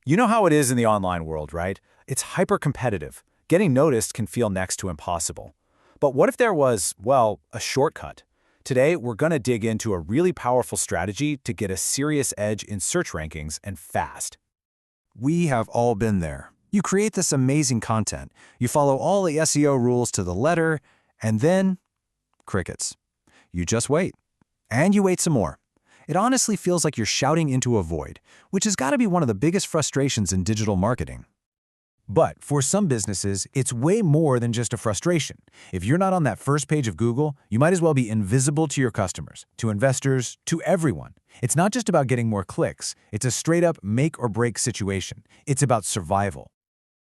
You know how it is in the online world, right? It's hyper-competitive. Getting noticed can feel next to impossible. But what if there was, well, a shortcut? Today, we're going to dig into a really powerful strategy to get a serious edge in search rankings and fast. We have all been there. You create this amazing content, you follow all the SEO rules to the letter, and then crickets. You just wait. And you wait some more. It honestly feels like you're shouting into a void, which has got to be one of the biggest frustrations in digital marketing. But for some businesses, it's way more than just a frustration. If you're not on that first page of Google, you might as well be invisible to your customers, to investors, to everyone. It's not just about getting more clicks. It's a straight-up make-or-break situation. It's about survival.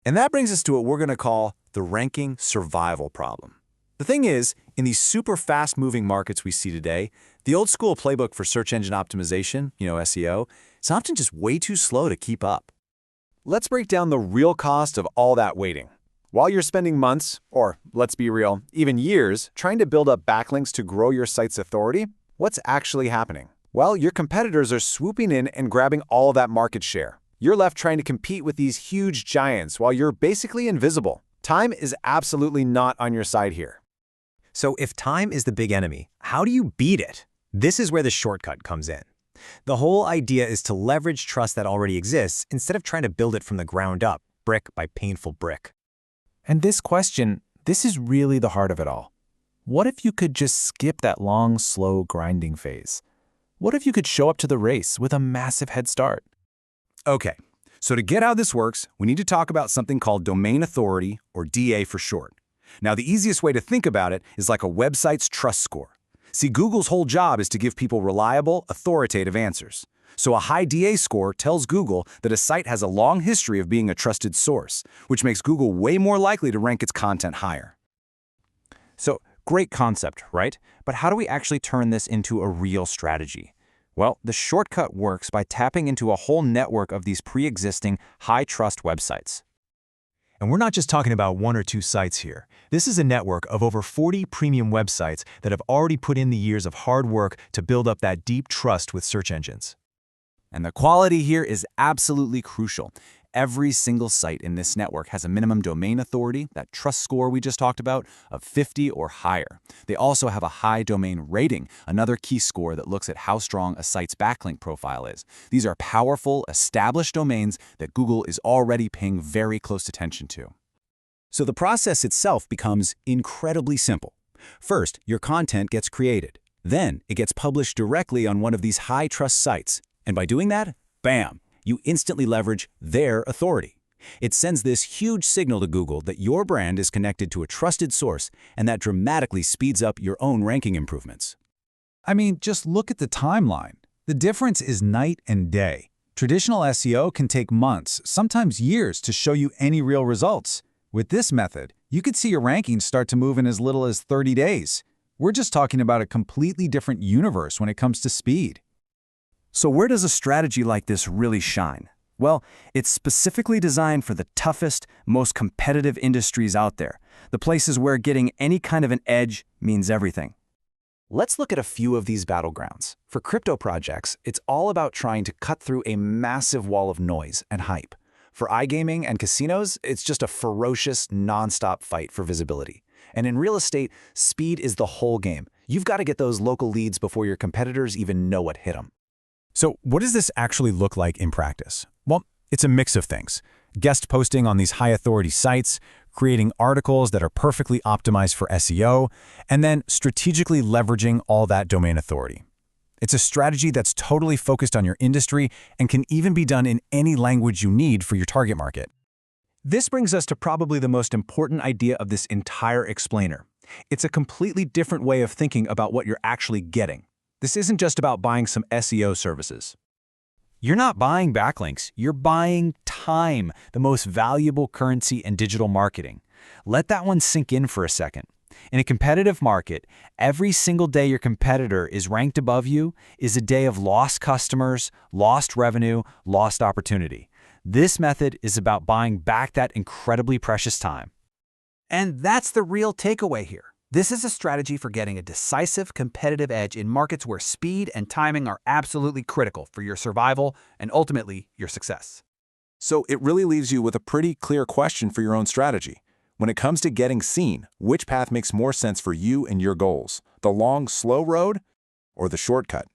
And that brings us to what we're going to call the ranking survival problem. The thing is, in these super fast-moving markets we see today, the old-school playbook for search engine optimization, SEO, is often just way too slow to keep up. Let's break down the real cost of all that waiting. While you're spending months, or let's be real, even years, trying to build up backlinks to grow your site's authority, what's actually happening? Well, your competitors are swooping in and grabbing all of that market share. You're left trying to compete with these huge giants while you're basically invisible. Time is absolutely not on your side here. So if time is the big enemy, how do you beat it? This is where the shortcut comes in. The whole idea is to leverage trust that already exists instead of trying to build it from the ground up, brick by painful brick. And this is really the heart of it all. What if you could just skip that long, slow grinding phase? What if you could show up to the race with a massive head start? Okay, so to get how this works, we need to talk about something called domain authority, or DA for short. Now, the easiest way to think about it is like a website's trust score. See, Google's whole job is to give people reliable, authoritative answers. So a high DA score tells Google that a site has a long history of being a trusted source, which makes Google way more likely to rank its content higher. So, great concept, right? But how do we actually turn this into a real strategy? Well, the shortcut works by tapping into a whole network of these pre-existing, high-trust websites. And we're not just talking about one or two sites here. This is a network of over 40 premium websites that have already put in the years of hard work to build up that deep trust with search engines. And the quality here is absolutely crucial. Every single site in this network has a minimum domain authority, that trust score we just talked about, of 50 or higher. They also have a high domain rating, another key score that looks at how strong a site's backlink profile is. These are powerful, established domains that Google is already paying very close attention to. So the process itself becomes incredibly simple. First, your content gets created. Then, it gets published directly on one of these high-trust sites. And by doing that, bam! You instantly leverage their authority. It sends this huge signal to Google that your brand is connected to a trusted source, and that dramatically speeds up your own ranking improvements. I mean, just look at the timeline. The difference is night and day. Traditional SEO can take months, sometimes years, to show you any real results. With this method, you could see your rankings start to move in as little as 30 days. We're just talking about a completely different universe when it comes to speed. So where does a strategy like this really shine? Well, it's specifically designed for the toughest, most competitive industries out there, the places where getting any kind of an edge means everything. Let's look at a few of these battlegrounds. For crypto projects, it's all about trying to cut through a massive wall of noise and hype. For iGaming and casinos, it's just a ferocious, non-stop fight for visibility. And in real estate, speed is the whole game. You've got to get those local leads before your competitors even know what hit them. So what does this actually look like in practice? Well, it's a mix of things. Guest posting on these high-authority sites, creating articles that are perfectly optimized for SEO, and then strategically leveraging all that domain authority. It's a strategy that's totally focused on your industry and can even be done in any language you need for your target market. This brings us to probably the most important idea of this entire explainer. It's a completely different way of thinking about what you're actually getting. This isn't just about buying some SEO services. You're not buying backlinks, you're buying time, the most valuable currency in digital marketing. Let that one sink in for a second. In a competitive market, every single day your competitor is ranked above you is a day of lost customers, lost revenue, lost opportunity. This method is about buying back that incredibly precious time. And that's the real takeaway here. This is a strategy for getting a decisive competitive edge in markets where speed and timing are absolutely critical for your survival and ultimately your success. So it really leaves you with a pretty clear question for your own strategy. When it comes to getting seen, which path makes more sense for you and your goals? The long, slow road or the shortcut?